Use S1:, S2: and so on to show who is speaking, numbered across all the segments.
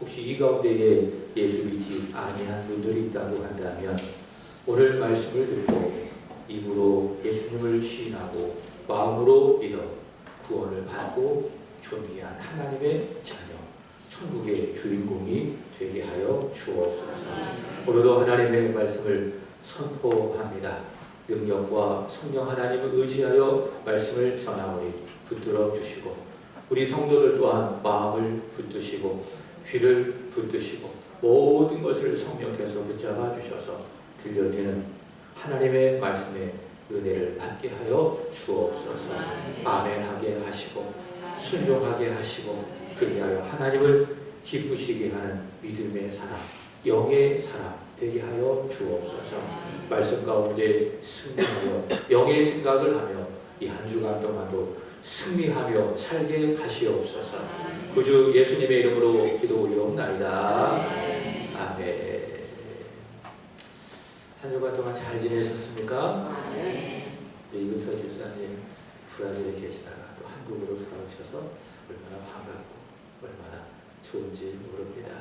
S1: 혹시 이 가운데에 예수 믿지 아니한 분들이 있다고 한다면 오늘 말씀을 듣고 입으로 예수님을 시인하고 마음으로 믿어 구원을 받고 존귀한 하나님의 자녀, 천국의 주인공이 되게 하여 주옵소서. 오늘도 하나님의 말씀을 선포합니다. 능력과 성령 하나님을 의지하여 말씀을 전하오니 붙들어 주시고 우리 성도들 또한 마음을 붙드시고 귀를 붙드시고 모든 것을 성령께서 붙잡아 주셔서 들려지는 하나님의 말씀의 은혜를 받게 하여 주옵소서. 아멘하게 하시고 순종하게 하시고 그리하여 하나님을 기쁘시게 하는 믿음의 사람, 영의 사람 되게 하여 주옵소서. 말씀 가운데 승리하여 영의 생각을 하며 이 한 주간 동안도 승리하며 살게 하시옵소서. 구주 예수님의 이름으로 기도 올리옵나이다. 아멘. 한 주간 동안 잘 지내셨습니까? 이근석 집사님 브라질에 계시다가 또 한국으로 돌아오셔서 얼마나 반갑고 얼마나 좋은지 모릅니다.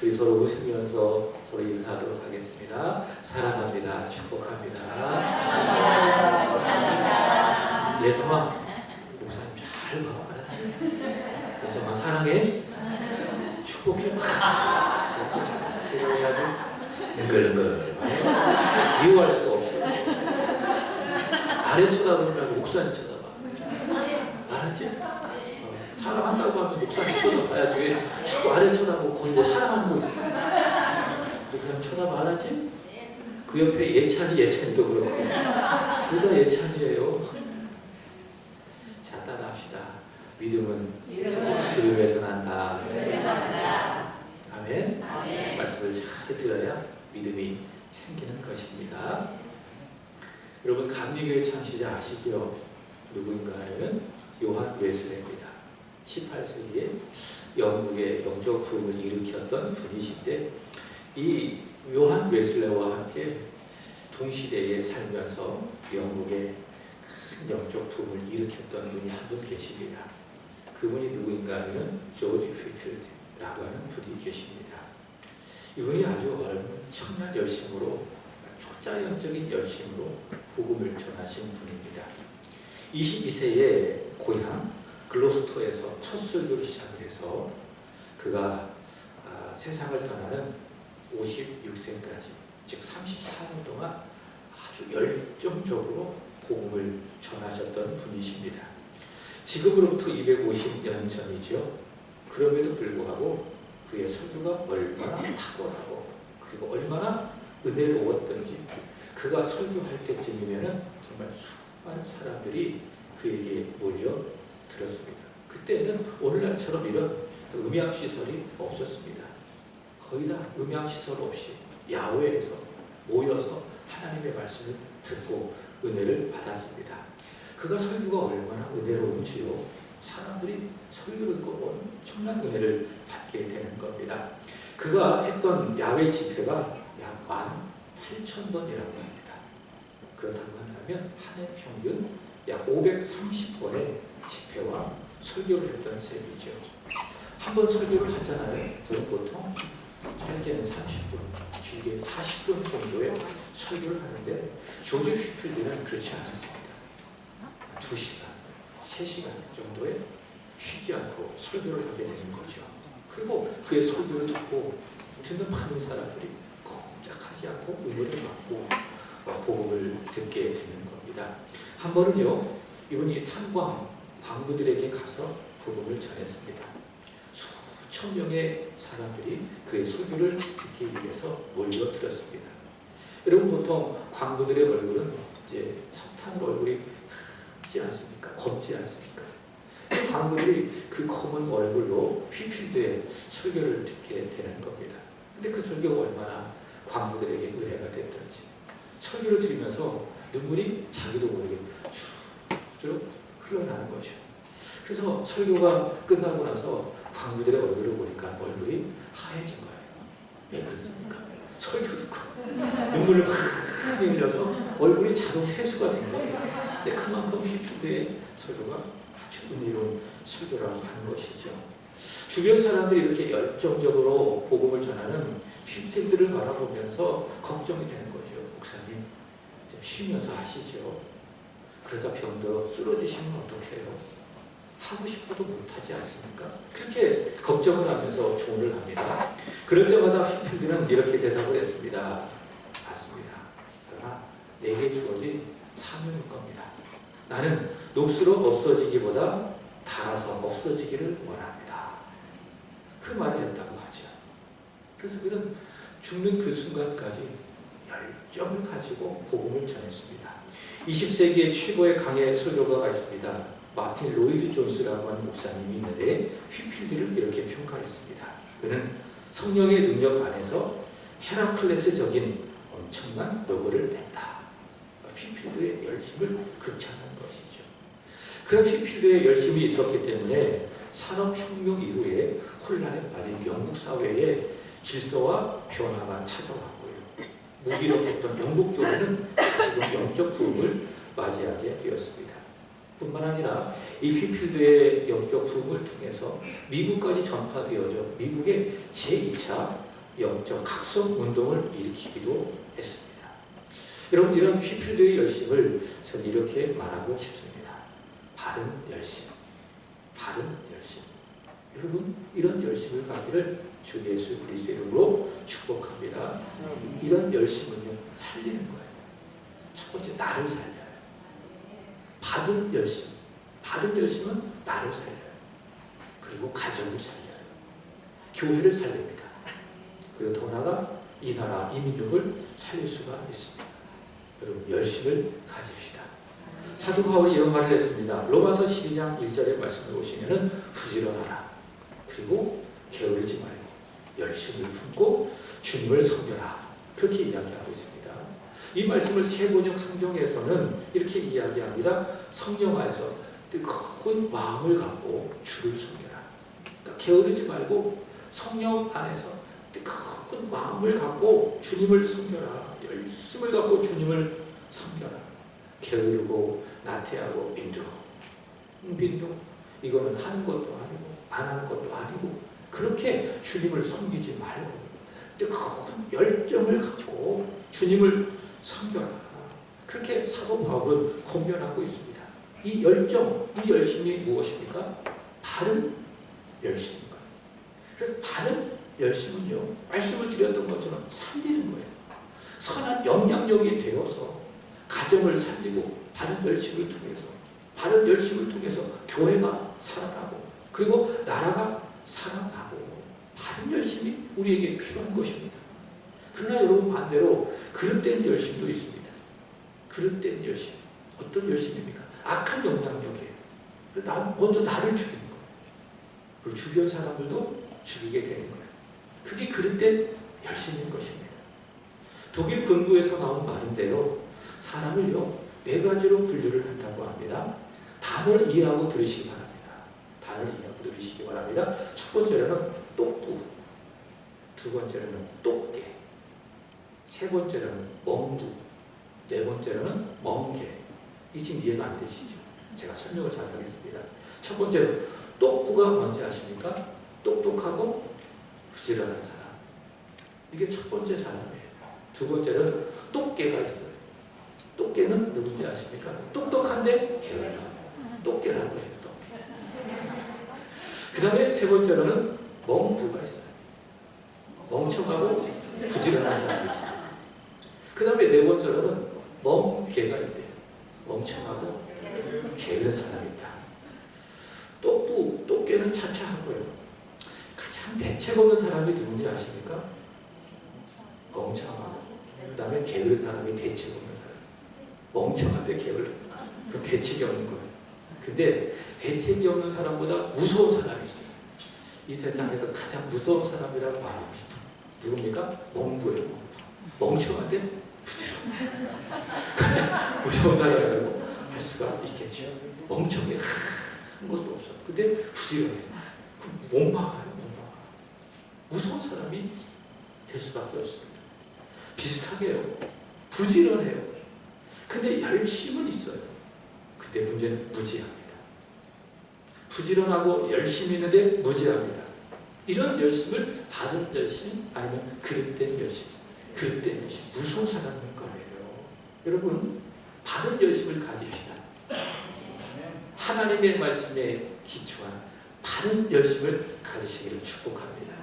S1: 우리 서로 웃으면서 서로 인사하도록 하겠습니다. 사랑합니다. 축복합니다. 예성아, 목사님 잘 봐. 알았지? 예성아 사랑해. 축복해. 제가 해야지. 능글능글. 미워할 수가 없어요. 아래 쳐다보느라고 목사님 쳐다봐. 알았지? 사랑한다고 하면 목사님 쳐다봐야지. 왜 자꾸 아래 쳐다보고 거기 뭐 사랑하는 거 있어? 그냥 쳐다봐. 알았지? 그 옆에 예찬이도 그렇고 둘 다 예찬이에요. 자, 따라합시다. 믿음은 들음에서 난다. 아멘. 말씀을 잘 들어야 믿음이 생기는 것입니다. 여러분 감리교회 창시자 아시죠? 누구인가는 요한 웨슬레입니다. 18세기에 영국의 영적 부흥을 일으켰던 분이신데 이 요한 웨슬레와 함께 동시대에 살면서 영국의 큰 영적 부흥을 일으켰던 분이 한 분 계십니다. 그분이 누구인가 하면 조지 휘필드라고 하는 분이 계십니다. 이분이 아주 청년 열심으로 초자연적인 열심으로 복음을 전하신 분입니다. 22세의 고향 글로스터에서 첫 설교를 시작해서 그가 세상을 떠나는 56세까지 즉 34년 동안 아주 열정적으로 복음을 전하셨던 분이십니다. 지금으로부터 250년 전이죠. 그럼에도 불구하고 그의 설교가 얼마나 탁월하고 그리고 얼마나 은혜로웠던지 그가 설교할 때쯤이면 정말 수많은 사람들이 그에게 몰려들었습니다. 그때는 오늘날처럼 이런 음향시설이 없었습니다. 거의 다 음향시설 없이 야외에서 모여서 하나님의 말씀을 듣고 은혜를 받았습니다. 그가 설교가 얼마나 은혜로운지요. 사람들이 설교를 듣고 엄청난 은혜를 받게 되는 겁니다. 그가 했던 야외 집회가 약 18,000번이라고 합니다. 그렇다고 한다면 한 해 평균 약 530번의 집회와 설교를 했던 셈이죠. 한 번 설교를 하잖아요. 저는 보통 짧게는 30분, 길게 40분 정도의 설교를 하는데 조지 휘필드는 그렇지 않았습니다. 2시간, 3시간 정도에 쉬지 않고 설교를 하게 되는 거죠. 그리고 그의 설교를 듣고 듣는 많은 사람들이 꼼짝하지 않고 은혜를 받고 복음을 듣게 되는 겁니다. 한 번은요, 이분이 광부들에게 가서 복음을 전했습니다. 수천 명의 사람들이 그의 설교를 듣기 위해서 몰려들었습니다. 여러분 보통 광부들의 얼굴은 이제 석탄 얼굴이 검지 않습니까? 검지 않습니까? 광부들이 그 검은 얼굴로 휘필드의 설교를 듣게 되는 겁니다. 근데 그 설교가 얼마나 광부들에게 은혜가 됐던지 설교를 들으면서 눈물이 자기도 모르게 쭉 흘러나는 거죠. 그래서 설교가 끝나고 나서 광부들의 얼굴을 보니까 얼굴이 하얘진 거예요. 왜 그렇습니까? 설교 듣고 눈물을 막 흘려서 얼굴이 자동 세수가 된 거예요. 근데 그만큼 휘필드의 설교가 아주 은혜로운 설교라고 하는 것이죠. 주변 사람들이 이렇게 열정적으로 복음을 전하는 휘필드를 바라보면서 걱정이 되는 거죠. 목사님, 좀 쉬면서 하시죠. 그러다 병들어 쓰러지시면 어떡해요? 하고 싶어도 못하지 않습니까? 그렇게 걱정을 하면서 조언을 합니다. 그럴 때마다 휘필드는 이렇게 대답을 했습니다. 맞습니다. 그러나 내게 주어진 사명인 겁니다. 나는 녹수로 없어지기보다 닳아서 없어지기를 원합니다. 그 말을 했다고 하죠. 그래서 그는 죽는 그 순간까지 열정을 가지고 복음을 전했습니다. 20세기의 최고의 강해 설교가가 있습니다. 마틴 로이드 존스라고 하는 목사님이 있는데 휘필드를 이렇게 평가했습니다. 그는 성령의 능력 안에서 헤라클레스적인 엄청난 노고를 냈다. 휘필드의 열심을 극찬한 것이죠. 그런 휘필드의 열심이 있었기 때문에 산업혁명 이후에 혼란에 빠진 영국 사회에 질서와 변화가 찾아왔고요. 무기력했던 영국 교회는 지금 영적 부흥을 맞이하게 되었습니다. 뿐만 아니라 이 휘필드의 영적 부흥을 통해서 미국까지 전파되어져 미국의 제2차 영적 각성 운동을 일으키기도 했습니다. 여러분, 이런 휘필드의 열심을 저는 이렇게 말하고 싶습니다. 바른 열심. 바른 열심. 여러분, 이런 열심을 가기를 주 예수 그리스도 이름으로 축복합니다. 이런 열심은요, 살리는 거예요. 첫 번째, 나를 살려요. 바른 열심. 바른 열심은 나를 살려요. 그리고 가정을 살려요. 교회를 살립니다. 그리고 더 나아가 이 나라, 이 민족을 살릴 수가 있습니다. 여러분, 열심을 가집시다. 사도 바울이 이런 말을 했습니다. 로마서 12장 1절의 말씀을 보시면은 부지런하라. 그리고 게으르지 말고 열심을 품고 주님을 섬겨라. 그렇게 이야기하고 있습니다. 이 말씀을 세번역 성경에서는 이렇게 이야기합니다. 성령 안에서 뜨거운 마음을 갖고 주를 섬겨라. 그러니까 게으르지 말고 성령 안에서 뜨거운 마음을 갖고 주님을 섬겨라. 열심을 갖고 주님을 섬겨라. 게으르고 나태하고 빈둥 이거는 하는 것도 아니고 안 하는 것도 아니고 그렇게 주님을 섬기지 말고 뜨거운 열정을 갖고 주님을 섬겨라. 그렇게 사도 바울은 권면하고 있습니다. 이 열정, 이 열심이 무엇입니까? 바른 열심입니다. 그래서 바른 열심은요, 말씀을 드렸던 것처럼 살리는 거예요. 선한 영향력이 되어서 가정을 살리고 바른 열심을 통해서 교회가 살아나고 그리고 나라가 살아나고 바른 열심이 우리에게 필요한 것입니다. 그러나 여러분 반대로 그릇된 열심도 있습니다. 그릇된 열심. 어떤 열심입니까? 악한 영향력이에요. 먼저 나를 죽이는 거예요. 그리고 주변 사람들도 죽이게 되는 거예요. 그게 그릇된 열심인 것입니다. 독일 근부에서 나온 말인데요. 사람을요, 4가지로 분류를 한다고 합니다. 단어를 이해하고 들으시기 바랍니다. 단어를 이해하고 들으시기 바랍니다. 첫 번째로는 똑부, 두 번째로는 똑개, 세 번째로는 멍부, 네 번째로는 멍게. 이 지금 이해가 안 되시죠? 제가 설명을 잘 하겠습니다. 첫 번째로 똑부가 뭔지 아십니까? 똑똑하고 부지런한 사람. 이게 첫 번째 사람이에요. 두 번째는 똑개가 있어요. 똑개는 누군지 아십니까? 똑똑한데 게을러. 똑개라고 해요. 똑개. 그 다음에 세 번째로는 멍부가 있어요. 멍청하고 부지런한 사람이 있다. 그 다음에 네 번째로는 멍개가 있대요. 멍청하고 게으른 사람이 있다. 똑개는 차차하고요. 가장 대책 없는 사람이 누군지 아십니까? 멍청하고 그 다음에 게으른 사람이 대책 없는 사람. 멍청한데 게으른. 그 대책이 없는 거예요. 근데 대책이 없는 사람보다 무서운 사람이 있어요. 이 세상에서 가장 무서운 사람이라고 말하고 싶어요. 누굽니까? 멍부예요. 멍청한데 부지런. 가장 무서운 사람이라고 할 수가 있겠죠. 멍청해. 한 것도 없어. 근데 부지런해. 못 막아요. 무서운 사람이 될 수밖에 없습니다. 비슷하게요. 부지런해요. 근데 열심은 있어요. 근데 문제는 무지합니다. 부지런하고 열심히 있는데 무지합니다. 이런 열심을 받은 열심 아니면 그릇된 열심, 그릇된 열심, 무서운 사람일 거예요. 여러분, 받은 열심을 가집시다. 하나님의 말씀에 기초한 바른 열심을 가지시기를 축복합니다.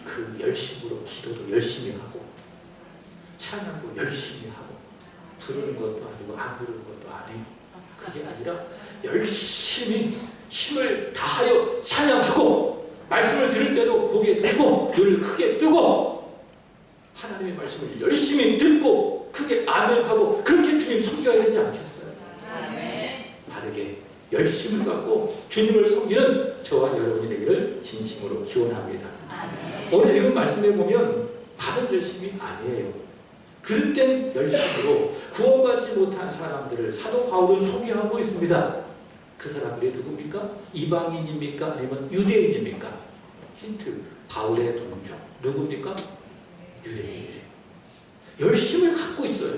S1: 그 열심으로 기도도 열심히 하고 찬양도 열심히 하고 부르는 것도 아니고 안 부르는 것도 아니고 그게 아니라 열심히 힘을 다하여 찬양하고 말씀을 들을 때도 고개 들고 눈을 크게 뜨고 하나님의 말씀을 열심히 듣고 크게 아멘하고 그렇게 주님 섬겨야 되지 않겠어요? 바르게 열심을 갖고 주님을 섬기는 저와 여러분이 되기를 진심으로 기원합니다. 오늘 읽은 말씀에 보면 받은 열심이 아니에요. 그릇된 열심으로 구원받지 못한 사람들을 사도 바울은 소개하고 있습니다. 그 사람들이 누굽니까? 이방인입니까? 아니면 유대인입니까? 힌트, 바울의 동족. 누굽니까? 유대인이래요. 열심을 갖고 있어요.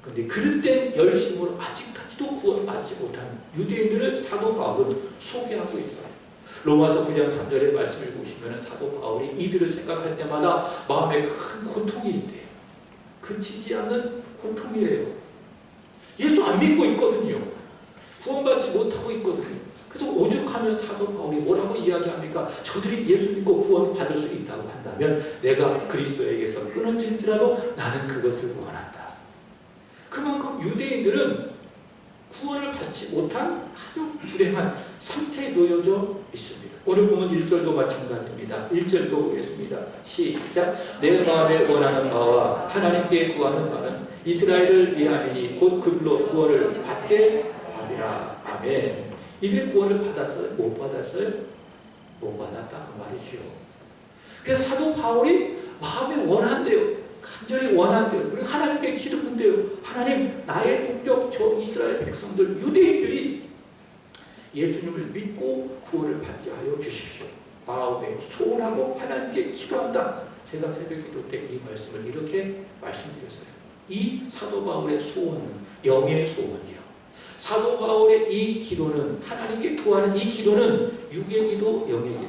S1: 그런데 그릇된 열심으로 아직까지도 구원받지 못한 유대인들을 사도 바울은 소개하고 있어요. 로마서 9장 3절의 말씀을 보시면 사도 바울이 이들을 생각할 때마다 마음에 큰 고통이 있대요. 그치지 않는 고통이래요. 예수 안 믿고 있거든요. 구원받지 못하고 있거든요. 그래서 오죽하면 사도 바울이 뭐라고 이야기합니까? 저들이 예수 믿고 구원받을 수 있다고 한다면 내가 그리스도에게서 끊어질지라도 나는 그것을 원한다. 그만큼 유대인들은 구원을 받지 못한 아주 불행한 상태에 놓여져 있습니다. 오늘 보면 1절도 마찬가지입니다. 1절도 보겠습니다. 시작. 내 마음에 원하는 바와 하나님께 구하는 바는 이스라엘을 위함이니 곧 그들로 구원을 받게 함이라. 아멘. 이들이 구원을 받았어요? 못 받았어요? 못 받았다 그 말이죠. 그래서 사도 바울이 마음에 원한대요. 간절히 원한대요. 그리고 하나님께 기도한대요. 하나님, 나의 동족 저 이스라엘 백성들 유대인들이 예수님을 믿고 구원을 받게 하여 주십시오. 마음에 소원하고 하나님께 기도한다. 제가 새벽 기도 때 이 말씀을 이렇게 말씀드렸어요. 이 사도 바울의 소원은 영의 소원이요. 사도 바울의 이 기도는 하나님께 구하는 이 기도는 육의 기도, 영의 기도,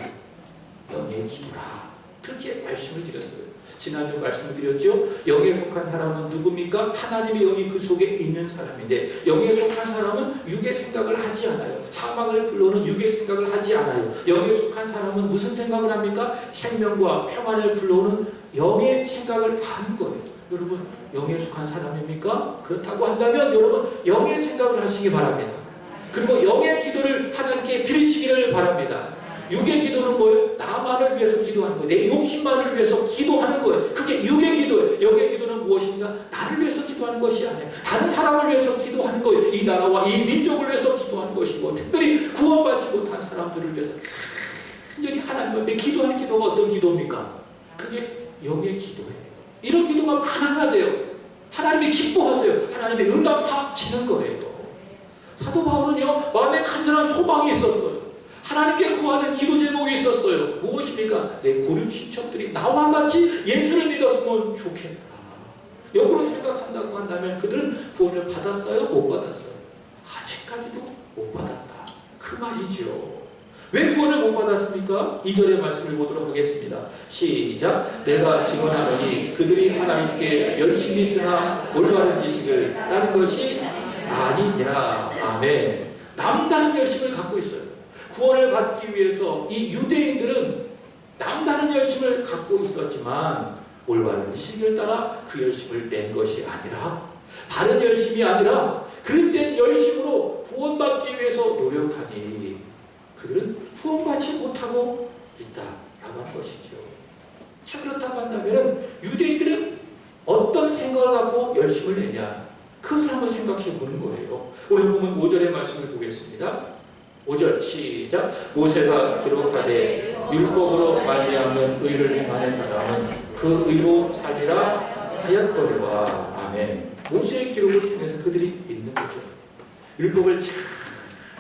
S1: 영의 기도라. 그렇게 말씀을 드렸어요. 지난주 말씀을 드렸죠. 영에 속한 사람은 누굽니까? 하나님의 영이 그 속에 있는 사람인데 영에 속한 사람은 육의 생각을 하지 않아요. 사망을 불러오는 육의 생각을 하지 않아요. 영에 속한 사람은 무슨 생각을 합니까? 생명과 평안을 불러오는 영의 생각을 하는 거예요. 여러분, 영에 속한 사람입니까? 그렇다고 한다면 여러분 영의 생각을 하시기 바랍니다. 그리고 영의 기도를 하나님께 드리시기를 바랍니다. 육의 기도는 뭐예요? 나만을 위해서 기도하는 거예요. 내 욕심만을 위해서 기도하는 거예요. 그게 육의 기도예요. 영의 기도는 무엇인가? 나를 위해서 기도하는 것이 아니에요. 다른 사람을 위해서 기도하는 거예요. 이 나라와 이 민족을 위해서 기도하는 것이고 특별히 구원받지 못한 사람들을 위해서 특별히 하나님 앞에 기도하는 기도가 어떤 기도입니까? 그게 영의 기도예요. 이런 기도가 많아야 돼요. 하나님이 기뻐하세요. 하나님의 응답하시는 거예요. 사도 바울은요, 마음에 간절한 소망이 있었어요. 하나님께 구하는 기도 제목이 있었어요. 무엇입니까? 내 고른 친척들이 나와 같이 예수를 믿었으면 좋겠다. 역으로 생각한다고 한다면 그들은 구원을 받았어요? 못 받았어요? 아직까지도 못 받았다. 그 말이죠. 왜 구원을 못 받았습니까? 2절의 말씀을 보도록 하겠습니다. 시작. 내가 증언하노니 그들이 하나님께 열심히 쓰나 올바른 지식을 따른 것이 아니냐. 아멘. 남다른 열심을 갖고 있어요. 구원을 받기 위해서 이 유대인들은 남다른 열심을 갖고 있었지만 올바른 지식을 따라 그 열심을 낸 것이 아니라 바른 열심이 아니라 그릇된 열심으로 구원받기 위해서 노력하니 그들은 구원받지 못하고 있다라고 한 것이죠. 참 그렇다고 한다면 유대인들은 어떤 생각을 갖고 열심을 내냐 그것을 한번 생각해 보는 거예요. 오늘 보면 5절의 말씀을 보겠습니다. 5절 시작. 모세가 기록하되 율법으로 말미암는 의를 행하는 사람은 그 의로 살리라 하였거니와. 아멘. 모세의 기록을 통해서 그들이 믿는 거죠. 율법을 잘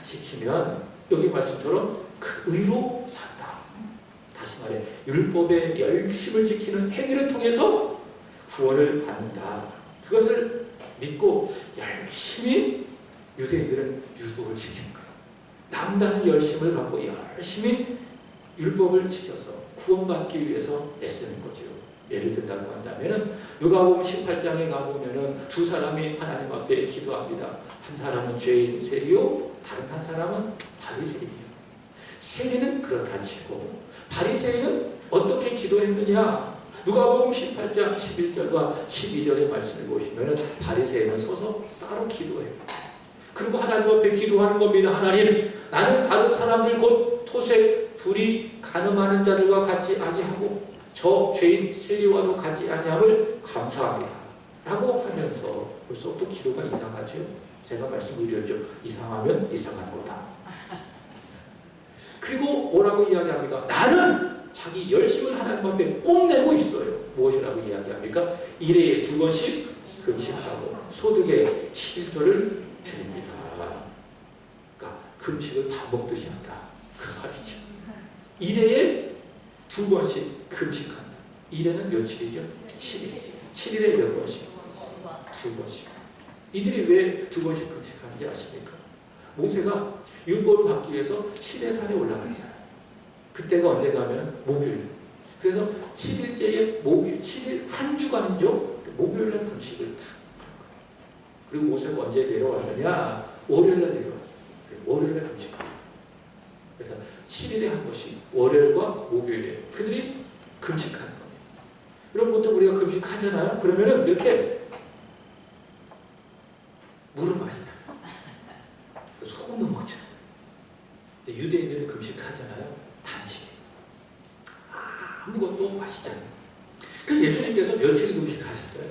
S1: 지키면 여기 말씀처럼 그 의로 산다. 다시 말해 율법의 열심을 지키는 행위를 통해서 구원을 받는다. 그것을 믿고 열심히 유대인들은 율법을 지키는 거예요. 남다른 열심을 갖고 열심히 율법을 지켜서 구원받기 위해서 애쓰는 거죠. 예를 든다고 한다면 누가복음 18장에 가보면 두 사람이 하나님 앞에 기도합니다. 한 사람은 죄인 세리요, 다른 한 사람은 바리새인이요. 세리는 그렇다 치고 바리새인은 어떻게 기도했느냐? 누가복음 18장 11절과 12절의 말씀을 보시면 바리새인은 서서 따로 기도해요. 그리고 하나님 앞에 기도하는 겁니다. 하나님, 나는 다른 사람들 곧 토색, 불의, 간음하는 자들과 같이 아니하고 저 죄인 세리와도 같이 아니함을 감사합니다. 라고 하면서 벌써부터 기도가 이상하죠. 제가 말씀드렸죠. 이상하면 이상한 거다. 그리고 뭐라고 이야기합니까? 나는 자기 열심을 하나님 앞에 뽐내고 있어요. 무엇이라고 이야기합니까? 일회에 2번씩 금식하고 소득의 11조를 드립니다. 그러니까 금식을 밥 먹듯이 한다. 그 말이죠. 일회에 2번씩 금식한다. 일회는 며칠이죠? 7일. 7일에 몇 번씩? 2번씩. 이들이 왜 2번씩 금식하는지 아십니까? 모세가 율법을 받기 위해서 시내산에 올라갔잖아요. 그때가 언제가 하면 목요일. 그래서 7일째에 목요일, 7일 한 주간이죠. 목요일날 금식을 딱. 그리고 모세가 언제 내려왔느냐? 월요일날 내려왔어요. 월요일날 금식합니다. 그래서 7일에 한 번씩 월요일과 목요일에 그들이 금식하는 겁니다. 여러분 보통 우리가 금식하잖아요. 그러면은 이렇게 물을 마시잖아요. 소금도 먹잖아요. 근데 유대인들은 금식하잖아요. 단식에 아무것도 마시잖아요. 그래서 예수님께서 며칠 금식하셨어요?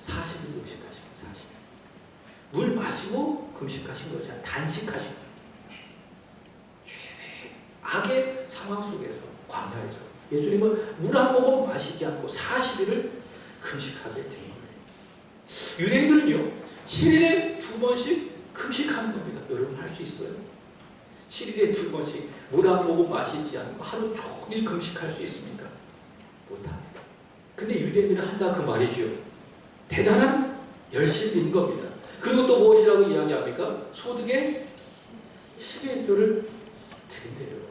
S1: 40일 금식하십니다. 40일. 물 마시고 금식하신 거잖아요. 단식하신 거예요. 악의 상황 속에서, 광야에서 예수님은 물 한 모금 마시지 않고 40일을 금식하게 된 거예요. 유대인들은요 7일에 2번씩 금식하는 겁니다. 여러분 할 수 있어요? 7일에 2번씩 물 한 모금 마시지 않고 하루 종일 금식할 수 있습니까? 못합니다. 근데 유대인들은 한다 그 말이죠. 대단한 열심인 겁니다. 그리고 또 무엇이라고 이야기합니까? 소득의 11조를 드린대요.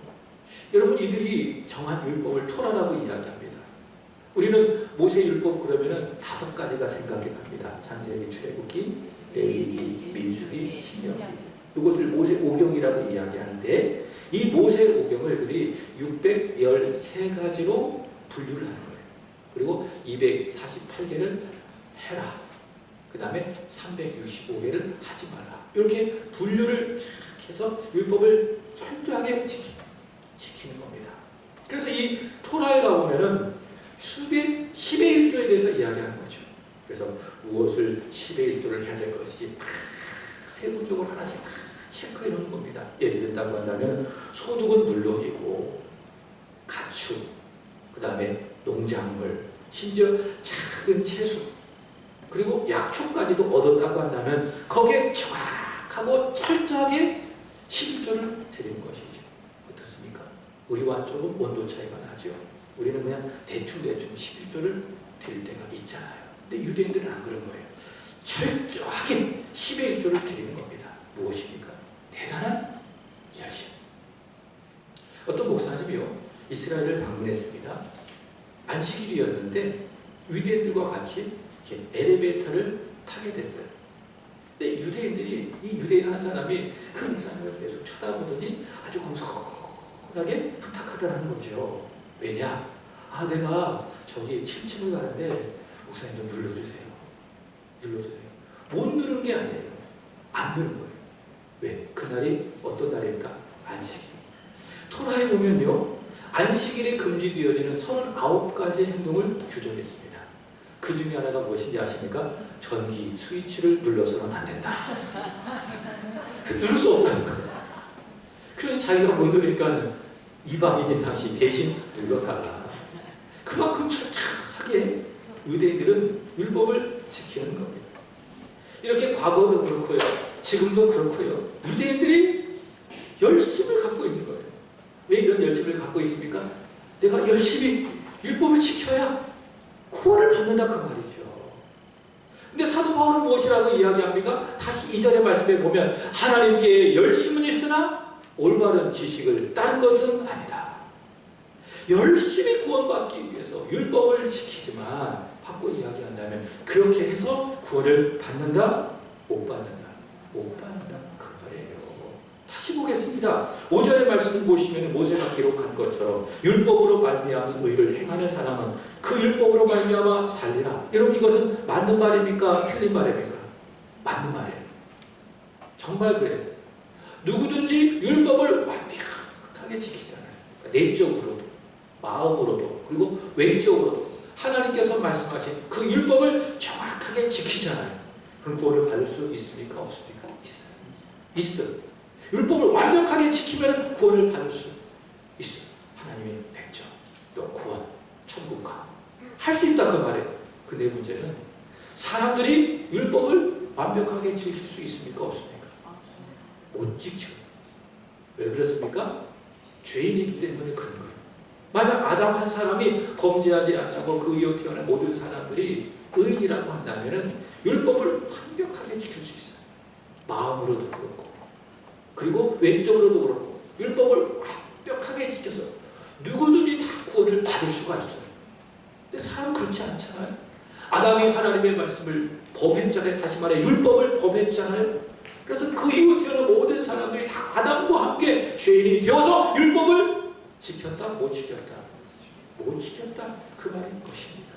S1: 여러분 이들이 정한 율법을 토라라고 이야기합니다. 우리는 모세 율법 그러면은 5가지가 생각이 납니다. 창세기, 출애굽기, 레위기, 민수기, 신명기. 이것을 모세 오경이라고 이야기하는데 이 모세 오경을 그들이 613가지로 분류를 하는 거예요. 그리고 248개를 해라. 그 다음에 365개를 하지 마라. 이렇게 분류를 해서 율법을 철저하게 지키는 겁니다. 그래서 이 토라에 가보면은 10의 1조에 대해서 이야기하는 거죠. 그래서 무엇을 10의 1조를 해야 될 것인지 세부적으로 하나씩 체크해 놓는 겁니다. 예를 든다고 한다면 소득은 물론이고 가축, 그 다음에 농작물, 심지어 작은 채소, 그리고 약초까지도 얻었다고 한다면 거기에 정확하고 철저하게 11조를 드리는 것이죠. 어떻습니까? 우리와 조금 온도 차이가 나죠. 우리는 그냥 대충 11조를 드릴 때가 있잖아요. 근데 유대인들은 안 그런 거예요. 철저하게 10의 1조를 드리는 겁니다. 무엇입니까? 대단한 열심. 어떤 목사님이요 이스라엘을 방문했습니다. 안식일이었는데 유대인들과 같이 이렇게 엘리베이터를 타게 됐어요. 근데 유대인들이 이 유대인 한 사람이 그 목사님을 계속 쳐다보더니 아주 공손하게 부탁하더라는 거죠. 왜냐? 아 내가 저기 7층을 가는데 목사님 좀 눌러주세요. 눌러주세요. 못 누른 게 아니에요. 안 누른 거예요. 왜? 그날이 어떤 날입니까? 안식일. 토라에 보면요 안식일에 금지되어지는 39가지 행동을 규정했습니다. 그 중에 하나가 무엇인지 아십니까? 전기 스위치를 눌러서는 안 된다. 누를 수 없다는 거예요. 그래서 자기가 못 누르니까 이방인인 당시 대신 눌러달라. 그만큼 철저하게 유대인들은 율법을 지키는 겁니다. 이렇게 과거도 그렇고요. 지금도 그렇고요. 유대인들이 열심을 갖고 있는 거예요. 왜 이런 열심을 갖고 있습니까? 내가 열심히 율법을 지켜야 구원을 받는다 그 말이죠. 근데 사도 바울은 무엇이라고 이야기합니까? 다시 이전의 말씀에 보면 하나님께 열심은 있으나 지식이나 올바른 지식을 따른 것은 아니다. 열심히 구원받기 위해서 율법을 지키지만 바꿔 이야기한다면 그렇게 해서 구원을 받는다? 못 받는다. 못 받는다. 그 말이에요. 다시 보겠습니다. 5절의 말씀을 보시면 모세가 기록한 것처럼 율법으로 말미암은 의를 행하는 사람은 그 율법으로 말미암아 살리라. 여러분 이것은 맞는 말입니까? 틀린 말입니까? 맞는 말이에요. 정말 그래요. 누구든지 율법을 완벽하게 지키잖아요. 내적으로도 마음으로도 그리고 외적으로도 하나님께서 말씀하신 그 율법을 정확하게 지키잖아요. 그럼 구원을 받을 수 있습니까? 없습니까? 있어요. 있어요. 율법을 완벽하게 지키면 구원을 받을 수 있어요. 하나님의 백정, 또 구원, 천국가 할 수 있다 그 말이에요. 근데 문제는 사람들이 율법을 완벽하게 지킬 수 있습니까? 없습니까? 못 지켜요. 왜 그렇습니까? 죄인이기 때문에 그런 거예요. 만약 아담 한 사람이 범죄하지 않냐고 그 이후 태어난 모든 사람들이 의인이라고 한다면 율법을 완벽하게 지킬 수 있어요. 마음으로도 그렇고 그리고 왼쪽으로도 그렇고 율법을 완벽하게 지켜서 누구든지 다 구원을 받을 수가 있어요. 근데 사람은 그렇지 않잖아요. 아담이 하나님의 말씀을 범했잖아요. 다시 말해 율법을 범했잖아요. 그래서 그 이후 태어난 모든 사람들이 다 아담과 함께 죄인이 되어서 율법을 지켰다? 못 지켰다? 못 지켰다? 그 말인 것입니다.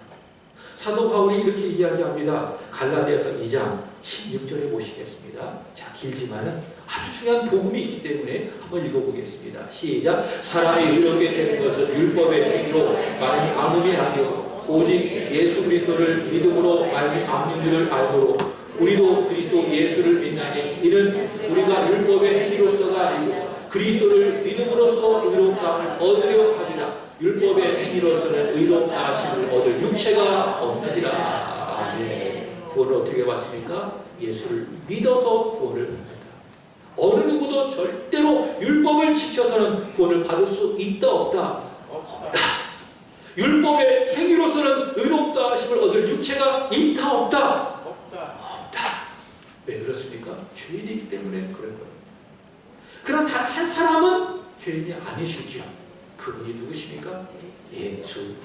S1: 사도 바울이 이렇게 이야기합니다. 갈라디아서 2장 16절에 보시겠습니다. 자, 길지만은 아주 중요한 복음이 있기 때문에 한번 읽어보겠습니다. 시작. 사람이 의롭게 되는 것은 율법의 행위로 말미암음이 아니요 오직 예수 그리스도를 믿음으로 말미암는 줄을 알므로 우리도 그리스도 예수를 믿나니 이는 우리가 율법의 행위로서가 아니고 그리스도를 믿음으로써 의롭다함을 얻으려 합니다. 율법의 행위로서는 의롭다 하심을 얻을 육체가 없느니라. 아멘. 구원을 어떻게 받습니까? 예수를 믿어서 구원을 받는다. 어느 누구도 절대로 율법을 지켜서는 구원을 받을 수 있다 없다? 없다. 율법의 행위로서는 의롭다 하심을 얻을 육체가 있다 없다? 없다. 왜 그렇습니까? 죄인이기 때문에 그런 거예요. 그럼 단 한 사람은 죄인이 아니시죠. 그분이 누구십니까? 예수.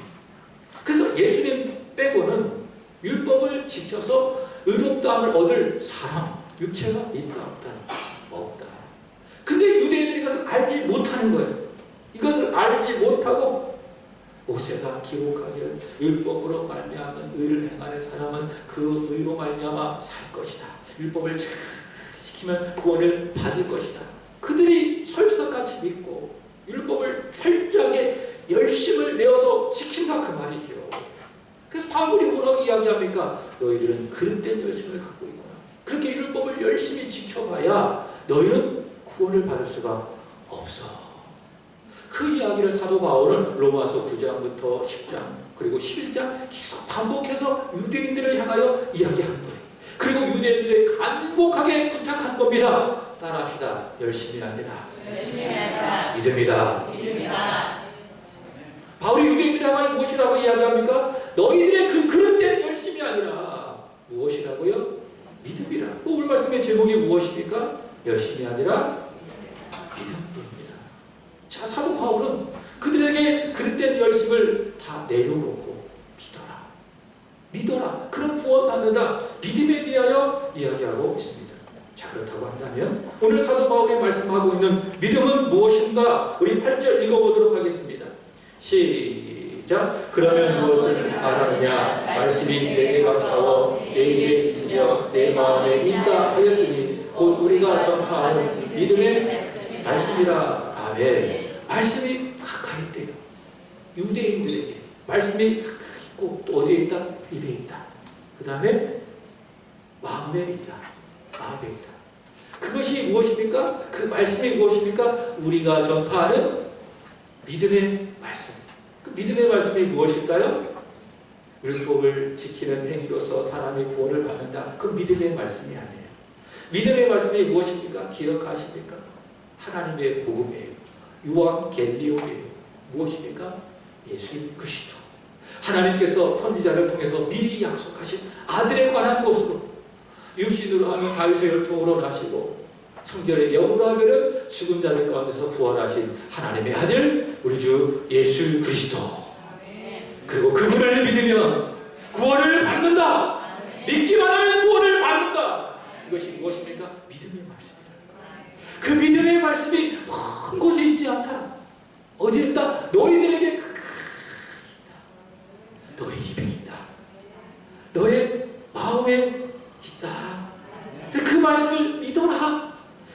S1: 그래서 예수님 빼고는 율법을 지켜서 의롭다함을 얻을 사람, 육체가 있다 없다? 없다. 근데 유대인들이 이것을 알지 못하는 거예요. 이것을 알지 못하고 모세가 기록하기를 율법으로 말미암은 의를 행하는 사람은 그 의로 말미암아 살 것이다. 율법을 잘 지키면 구원을 받을 것이다. 그들이 설사같이 믿고 율법을 철저하게 열심을 내어서 지킨다 그 말이죠. 그래서 바울이 뭐라고 이야기합니까? 너희들은 그릇된 열심을 갖고 있구나. 그렇게 율법을 열심히 지켜봐야 너희는 구원을 받을 수가 없어. 그 이야기를 사도 바울은 로마서 9장부터 10장 그리고 11장 계속 반복해서 유대인들을 향하여 이야기하는 거예요. 그리고 유대인들에게 간곡하게 부탁한 겁니다. 따라합시다. 열심이 아니라 믿음이다. 바울이 유대인들에게 무엇이라고 이야기합니까? 너희들의 그 그릇된 열심이 아니라 무엇이라고요? 믿음이라. 오늘 말씀의 제목이 무엇입니까? 열심이 아니라 믿음입니다. 자, 사도 바울은 그들에게 그릇된 열심을 다 내려놓고 믿어라. 그런 구원 받는다. 믿음에 대하여 이야기하고 있습니다. 자, 그렇다고 한다면 오늘 사도 바울이 말씀하고 있는 믿음은 무엇인가? 우리 8절 읽어보도록 하겠습니다. 시작. 그러면 무엇을 알았냐? 말씀이 내게 가까워 내 입에 있으며 내 마음에 있다 하였으니 곧 우리가 전파하는 믿음의 말씀이라. 아멘. 말씀이 가까이 있대요. 유대인들에게 말씀이 가까이 있고 또 어디에 있다? 입에 있다. 그 다음에 마음에 있다. 마음에 있다. 그것이 무엇입니까? 그 말씀이 무엇입니까? 우리가 전파하는 믿음의 말씀. 그 믿음의 말씀이 무엇일까요? 율법을 지키는 행위로서 사람이 구원을 받는다. 그 믿음의 말씀이 아니에요. 믿음의 말씀이 무엇입니까? 기억하십니까? 하나님의 복음이에요. 유앙겔리온이에요. 무엇입니까? 예수 그리스도. 하나님께서 선지자를 통해서 미리 약속하신 아들에 관한 것으로 육신으로 하는 다윗의 혈통으로 나시고 성경의 영으로 하면은 죽은 자들 가운데서 부활하신 하나님의 아들 우리 주 예수 그리스도, 그리고 그분을 믿으면 구원을 받는다. 믿기만 하면 구원을 받는다. 그것이 무엇입니까? 믿음의 말씀이다. 그 믿음의 말씀이 먼 곳에 있지 않다. 어디에 있다? 너희들에게 있다. 너희 입에 있다. 너의 마음에 있다. 그 말씀을 믿어라.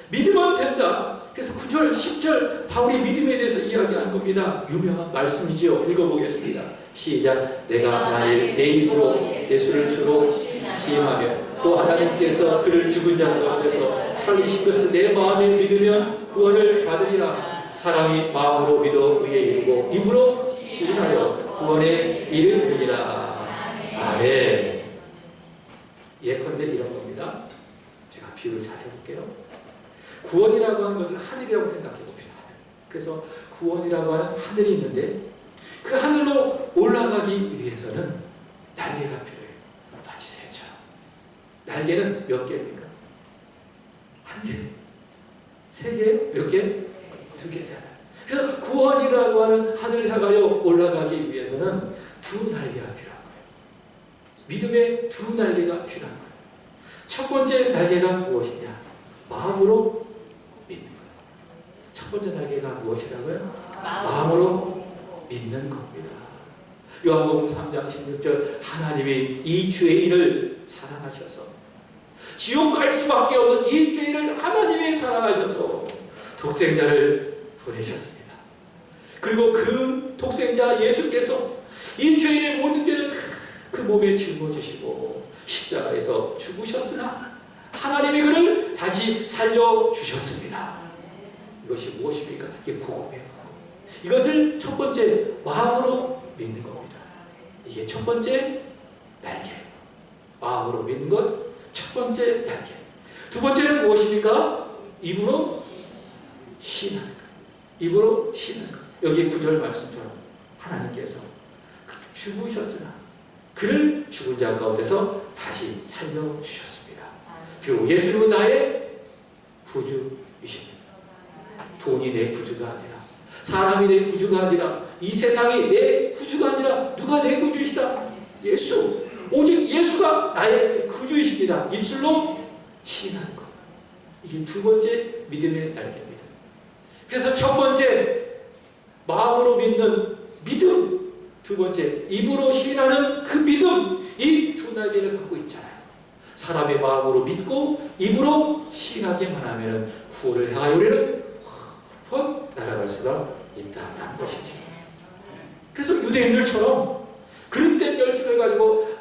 S1: 믿으면 된다. 그래서 9절, 10절 바울이 믿음에 대해서 이야기하는 겁니다. 유명한 말씀이죠. 읽어보겠습니다. 시작. 내가 만일 내 입으로 예수를 주로 시인하며 또 하나님께서 그를 죽은 자 가운데서 살리신 것을 내 마음에 믿으면 구원을 받으리라. 사람이 마음으로 믿어 의에 이르고 입으로 시인하여 구원에 이르느니라. 아멘. 예컨대 이런 겁니다. 제가 비유를 잘 해볼게요. 구원이라고 하는 것을 하늘이라고 생각해 봅시다. 그래서 구원이라고 하는 하늘이 있는데 그 하늘로 올라가기 위해서는 날개가 필요해요. 바지새처럼. 날개는 몇 개입니까? 한 개. 세 개예요? 몇 개? 두 개잖아요. 그래서 구원이라고 하는 하늘을 향하여 올라가기 위해서는 두 날개가 필요한 거예요. 믿음의 두 날개가 필요한 거예요. 첫 번째 날개가 무엇이냐? 마음으로 믿는 거예요. 첫 번째 날개가 무엇이라고요? 마음으로 믿는 겁니다. 요한복음 3장 16절 하나님이 이 죄인을 사랑하셔서 지옥 갈 수밖에 없는 이 죄인을 하나님이 사랑하셔서 독생자를 보내셨습니다. 그리고 그 독생자 예수께서 이 죄인의 모든 죄를 그 몸에 짊어지시고 십자가에서 죽으셨으나 하나님이 그를 다시 살려주셨습니다. 이것이 무엇입니까? 이게 복음이에요. 이것을 첫 번째 마음으로 믿는 겁니다. 이게 첫 번째 날개. 마음으로 믿는 것 첫 번째 날개. 두 번째는 무엇입니까? 입으로 시인하는 것. 입으로 시인하는 것. 여기 9절 말씀처럼 하나님께서 죽으셨으나 그를 죽은 자 가운데서 다시 살려주셨습니다. 그리고 예수님은 나의 구주이십니다. 돈이 내 구주가 아니라, 사람이 내 구주가 아니라, 이 세상이 내 구주가 아니라 누가 내 구주이시다? 예수. 오직 예수가 나의 구주이십니다. 입술로 시인하는 것. 이게 두 번째 믿음의 날개입니다. 그래서 첫 번째 마음으로 믿는 믿음, 두 번째 입으로 시인하는 그 믿음, 이 두 날개를 갖고 있잖아요. 사람의 마음으로 믿고 입으로 시인하기만 하면 구원을 향하여 우리는 훨훨 날아갈 수가 있다는 것이죠. 그래서 유대인들처럼 그릇된 열심을 가지고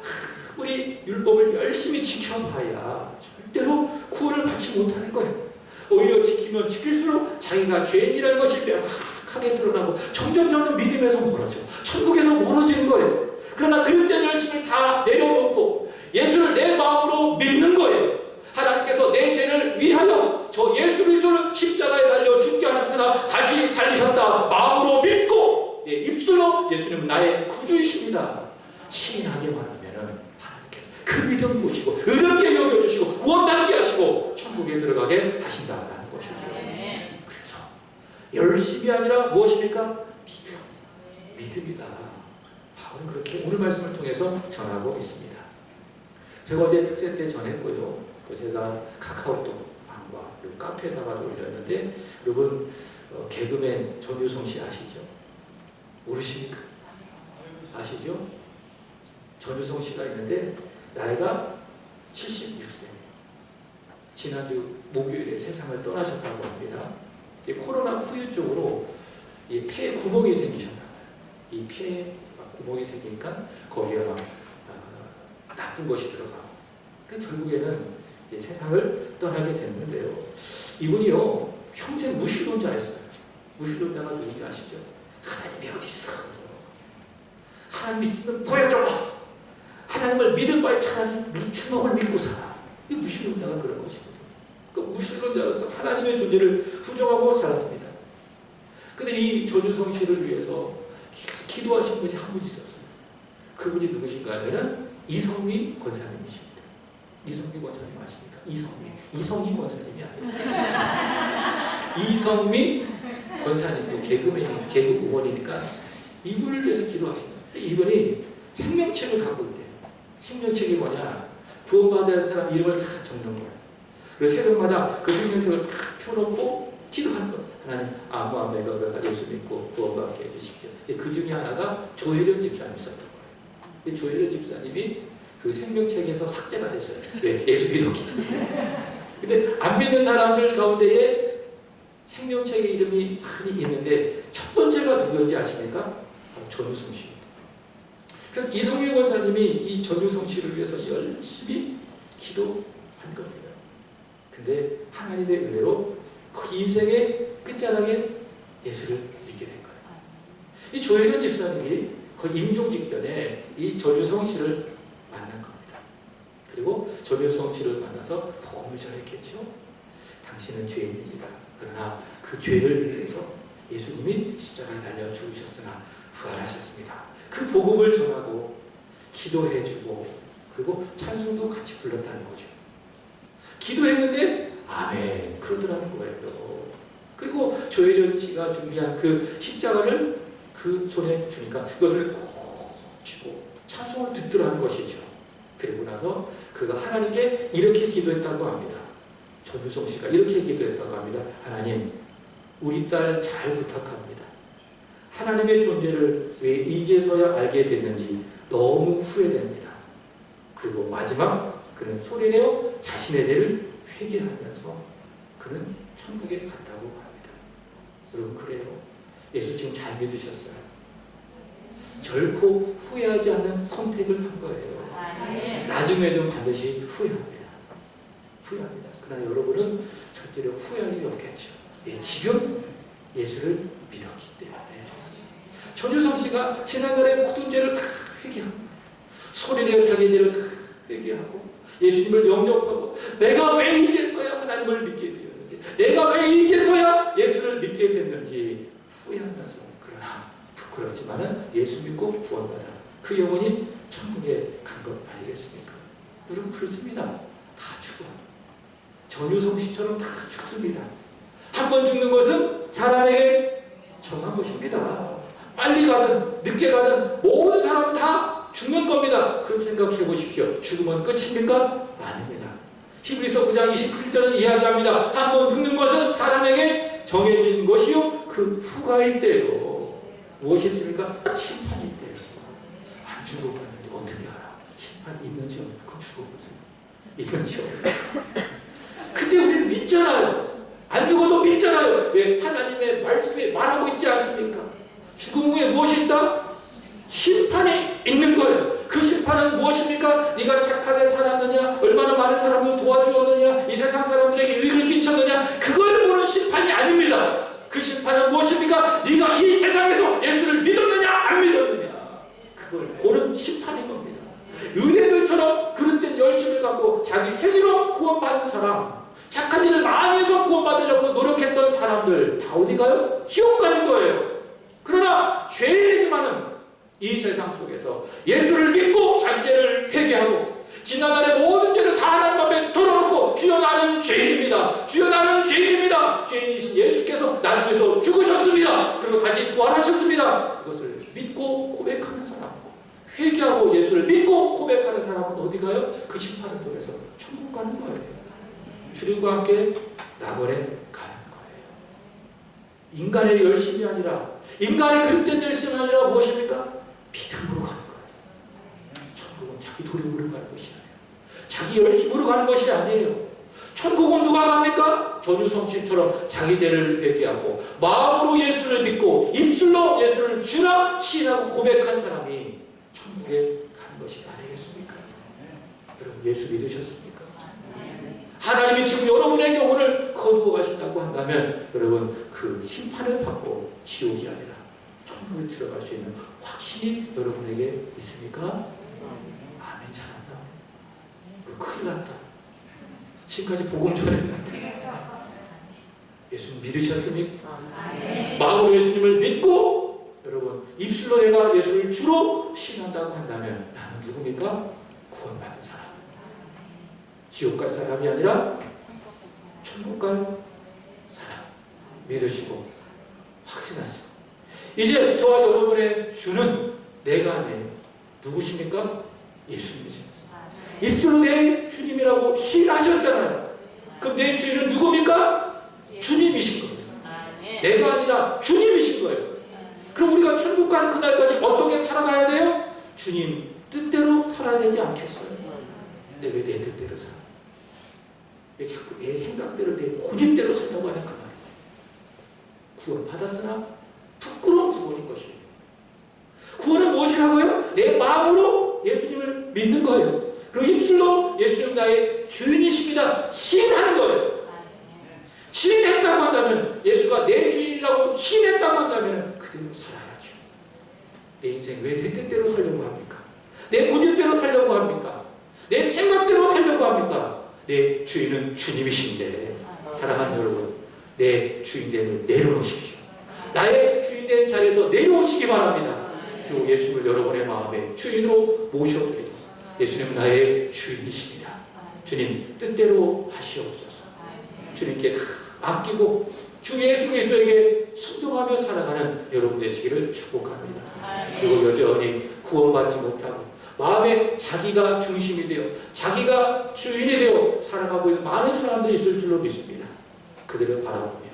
S1: 우리 율법을 열심히 지켜봐야 절대로 구원을 받지 못하는 거예요. 오히려 지키면 지킬수록 자기가 죄인이라는 것이 명확하게 드러나고 점점 믿음에서 멀어져, 천국에서 멀어지는 거예요. 그러나 그릇된 열심을 다 내려놓고 예수를 내 마음으로 믿는 거예요. 하나님께서 내 죄를 위하여 저 예수 그리스도를 십자가에 달려 죽게 하셨으나 다시 살리셨다. 마음으로 믿고 입술로 예수님은 나의 구주이십니다. 시인하기만 하면은 하나님께서 그 믿음 보시고 의롭게 여겨주시고 구원받게 하시고 천국에 들어가게 하신다는 것이죠. 그래서 열심이 아니라 무엇입니까? 믿음이다. 바울은 그렇게 오늘 말씀을 통해서 전하고 있습니다. 제가 어제 특세 때 전했고요. 또 제가 카카오톡 방과 카페에다가도 올렸는데, 여러분 개그맨 전유성 씨 아시죠? 모르십니까? 아시죠? 전유성 씨가 있는데 나이가 76세. 지난주 목요일에 세상을 떠나셨다고 합니다. 코로나 후유증으로 폐에 구멍이 생기셨나 봐요. 이 폐에 구멍이 생기니까 거기에 나쁜 것이 들어가고, 결국에는 이제 세상을 떠나게 됐는데요. 이분이요 평생 무신론자였어요. 무신론자가 누군지 아시죠? 하나님이 어디 있어? 하나님 있으면 보여줘봐. 하나님을 믿을 바에 차라리 주먹을 믿고 살아. 이 무신론자가 그런 것이거든요. 그 무신론자로서 하나님의 존재를 부정하고 살았습니다. 근데 이 전유성 씨를 위해서 기도하신 분이 한 분 있었어요. 그분이 누구신가 하면은 이성미 권사님이십니다. 이성미 권사님 아십니까? 이성미 권사님이 아니에요. 이성미 권사님도 개그우먼이니까 이분을 위해서 기도하신다. 이분이 생명책을 갖고 있대요. 생명책이 뭐냐? 구원받아야 할 사람 이름을 다 적는 거예요. 그래서 새벽마다 그 생명책을 다 펴놓고 기도하는 거예요. 하나님, 아무한매가 예수 믿고 구원받게 해주십시오. 그 중에 하나가 조혜련 집사님이 썼던 거예요. 조혜련 집사님이 그 생명책에서 삭제가 됐어요. 왜? 예수 믿었기 때문에. 근데 안 믿는 사람들 가운데에 생명책의 이름이 많이 있는데 첫 번째가 누구인지 아십니까? 전유성 씨입니다. 그래서 이성미 권사님이 이 전유성 씨를 위해서 열심히 기도한 겁니다. 근데 하나님의 은혜로 그 인생의 끝자락에 예수를 믿게 된 거예요. 이 조혜련 집사님이 거의 임종 직전에 이 전유성 씨를 만난 겁니다. 그리고 전유성 씨를 만나서 복음을 전했겠죠. 당신은 죄인입니다. 그러나 그 죄를 위해서 예수님이 십자가에 달려 죽으셨으나 부활하셨습니다. 그 복음을 전하고 기도해주고 그리고 찬송도 같이 불렀다는 거죠. 기도했는데 아멘 그러더라는 거예요. 그리고 조혜련 씨가 준비한 그 십자가를 그 손에 주니까 그것을 쥐고 찬송을 듣더라는 것이죠. 그리고 나서 그가 하나님께 이렇게 기도했다고 합니다. 전유성 씨가 이렇게 기도했다고 합니다. 하나님, 우리 딸 잘 부탁합니다. 하나님의 존재를 왜 이제서야 알게 됐는지 너무 후회됩니다. 그리고 마지막 그는 소리내어 자신의 죄를 회개하면서 그는 천국에 갔다고 합니다. 여러분 그래요. 예수 지금 잘 믿으셨어요. 결코 후회하지 않는 선택을 한 거예요. 나중에도 반드시 후회합니다. 그러나 여러분은 절대로 후회할 일이 없겠죠. 지금 예수를 믿었기 때문에. 전유성 씨가 지난날의 모든 죄를 다 회개하고 소리내어 자기 죄를 다 회개하고 예수님을 영접하고 내가 왜 이제서야 하나님을 믿게 되었는지 내가 왜 이제서야 예수를 믿게 됐는지 후회하면서 그러나 부끄럽지만은 예수 믿고 구원받아 그 영혼이 천국에 간 것 아니겠습니까? 여러분 그렇습니다. 다 죽어요. 전유성 씨처럼 다 죽습니다. 한 번 죽는 것은 사람에게 정한 것입니다. 빨리 가든 늦게 가든 모든 사람은 다 죽는 겁니다. 그럼 생각해 보십시오. 죽으면 끝입니까? 아닙니다. 히브리서 9장 27절은 이야기합니다. 한 번 죽는 것은 사람에게 정해진 것이요 그 후가 있대요. 무엇이 있습니까? 심판이 있대요. 안 죽어봤는데 어떻게 알아? 심판 있는지 없는지 그건 죽어보세요. 있는지 없는지. 근데 우리는 믿잖아요. 안 죽어도 믿잖아요. 왜? 하나님의 말씀에 말하고 있지 않습니까? 죽음 후에 무엇이 있다? 심판이 있는 거예요. 그 심판은 무엇입니까? 네가 착하게 살았느냐? 얼마나 많은 사람을 도와주었느냐? 이 세상 사람들에게 유익을 끼쳤느냐? 그걸 보는 심판이 아닙니다. 그 심판은 무엇입니까? 네가 이 세상에서 예수를 믿었느냐? 안 믿었느냐? 그걸 보는 심판인 겁니다. 의뢰들처럼 그릇된 열심을 갖고 자기 행위로 구원받은 사람, 착한 일을 많이 해서 구원받으려고 노력했던 사람들 다 어디 가요? 지옥 가는 거예요. 그러나 죄지만은 이 세상 속에서 예수를 믿고 자기 죄를 회개하고 지난날의 모든 죄를 다 하나님 앞에 털어놓고 주여 나는 죄인입니다. 주여 나는 죄인입니다. 죄인이신 예수께서 나를 위해서 죽으셨습니다. 그리고 다시 부활하셨습니다. 이것을 믿고 고백하는 사람, 회개하고 예수를 믿고 고백하는 사람은 어디 가요? 그 심판을 통해서 천국 가는 거예요. 주님과 함께 낙원에 가는 거예요. 인간의 열심이 아니라 인간의 그릇된 열심이 아니라 무엇입니까? 믿음으로 가는 거예요. 천국은 자기 노력으로 가는 것이 아니에요. 자기 열심으로 가는 것이 아니에요. 천국은 누가 갑니까? 전유성 씨처럼 자기 죄를 회개하고 마음으로 예수를 믿고 입술로 예수를 주라 시인하고 고백한 사람이 천국에 가는 것이 아니겠습니까? 여러분 예수 믿으셨습니까? 하나님이 지금 여러분의 영혼을 거두어 가신다고 한다면 여러분 그 심판을 받고 지옥이 아니라 천국에 들어갈 수 있는 확신이 여러분에게 있습니까? 아멘. 잘한다. 큰일 났다. 지금까지 복음 전했는데 예수 믿으셨습니까? 마음으로 예수님을 믿고 여러분 입술로 내가 예수를 주로 신한다고 한다면 나는 누굽니까? 구원받은 사람. 지옥 갈 사람이 아니라 천국 갈 사람 믿으시고 확신하시고, 이제 저와 여러분의 주는 내가 아니에요. 누구십니까? 예수님이십니다. 입술로 내 주님이라고 시인하셨잖아요. 그럼 내 주인은 누굽니까? 주님이신 거예요. 내가 아니라 주님이신 거예요. 그럼 우리가 천국 가는 그날까지 어떻게 살아가야 돼요? 주님 뜻대로 살아야 되지 않겠어요? 근데 왜 내 뜻대로 살아? 왜 자꾸 내 생각대로, 내 고집대로 살려고 하냐 그 말이에요. 구원 받았으나 부끄러운 구원인 것이에요. 구원은 무엇이라고요? 내 마음으로 예수님을 믿는 거예요. 그리고 입술로 예수님 나의 주인이십니다 시인하는 거예요. 시인했다고 한다면, 예수가 내 주인이라고 시인했다고 한다면 그대로 살아야죠. 내 인생 왜 내 뜻대로 살려고 합니까? 내 고집대로 살려고 합니까? 내 생각대로 살려고 합니까? 내 주인은 주님이신데, 사랑하는 여러분, 내 주인됨을 내려놓으십시오. 나의 주인된 자리에서 내려오시기 바랍니다. 그리고 예수님을 여러분의 마음에 주인으로 모셔드리고, 예수님은 나의 주인이십니다. 주님 뜻대로 하시옵소서. 주님께 아끼고 주 예수 그리스도에게 순종하며 살아가는 여러분 되시기를 축복합니다. 그리고 여전히 구원받지 못하고 마음에 자기가 중심이 되어 자기가 주인이 되어 살아가고 있는 많은 사람들이 있을 줄로 믿습니다. 그들을 바라보며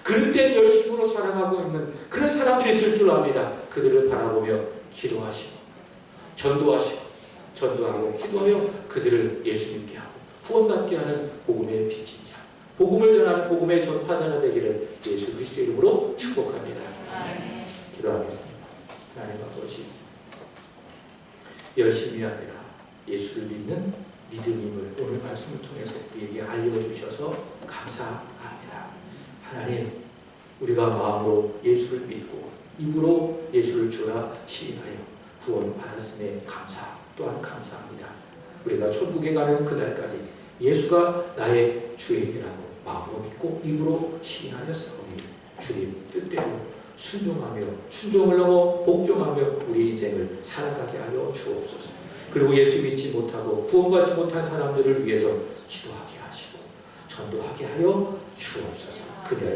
S1: 그릇된 열심으로 살아가고 있는 그런 사람들이 있을 줄 압니다. 그들을 바라보며 기도하시고 전도하고 기도하여 그들을 예수님께 하고 구원받게 하는 복음의 빛인 자, 복음을 전하는 복음의 전파자가 되기를 예수 그리스도의 이름으로 축복합니다. 기도하겠습니다. 하나님 아버지, 열심이 아니라 예수를 믿는 믿음임을 오늘 말씀을 통해서 우리에게 알려주셔서 감사합니다. 하나님, 우리가 마음으로 예수를 믿고 입으로 예수를 주라 시인하여 구원 받았음에 또한 감사합니다. 우리가 천국에 가는 그날까지 예수가 나의 주인이라고 마음으로 믿고 입으로 시인하였사오니 주님 뜻대로 순종을 넘어 복종하며 우리 인생을 살아가게 하여 주옵소서. 그리고 예수 믿지 못하고 구원받지 못한 사람들을 위해서 기도하게 하시고 전도하게 하여 주옵소서.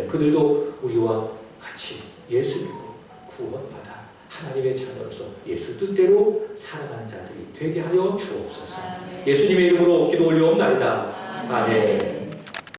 S1: 그들도 우리와 같이 예수 믿고 구원받아 하나님의 자녀로서 예수 뜻대로 살아가는 자들이 되게 하여 주옵소서. 예수님의 이름으로 기도 올려옵나이다. 아멘.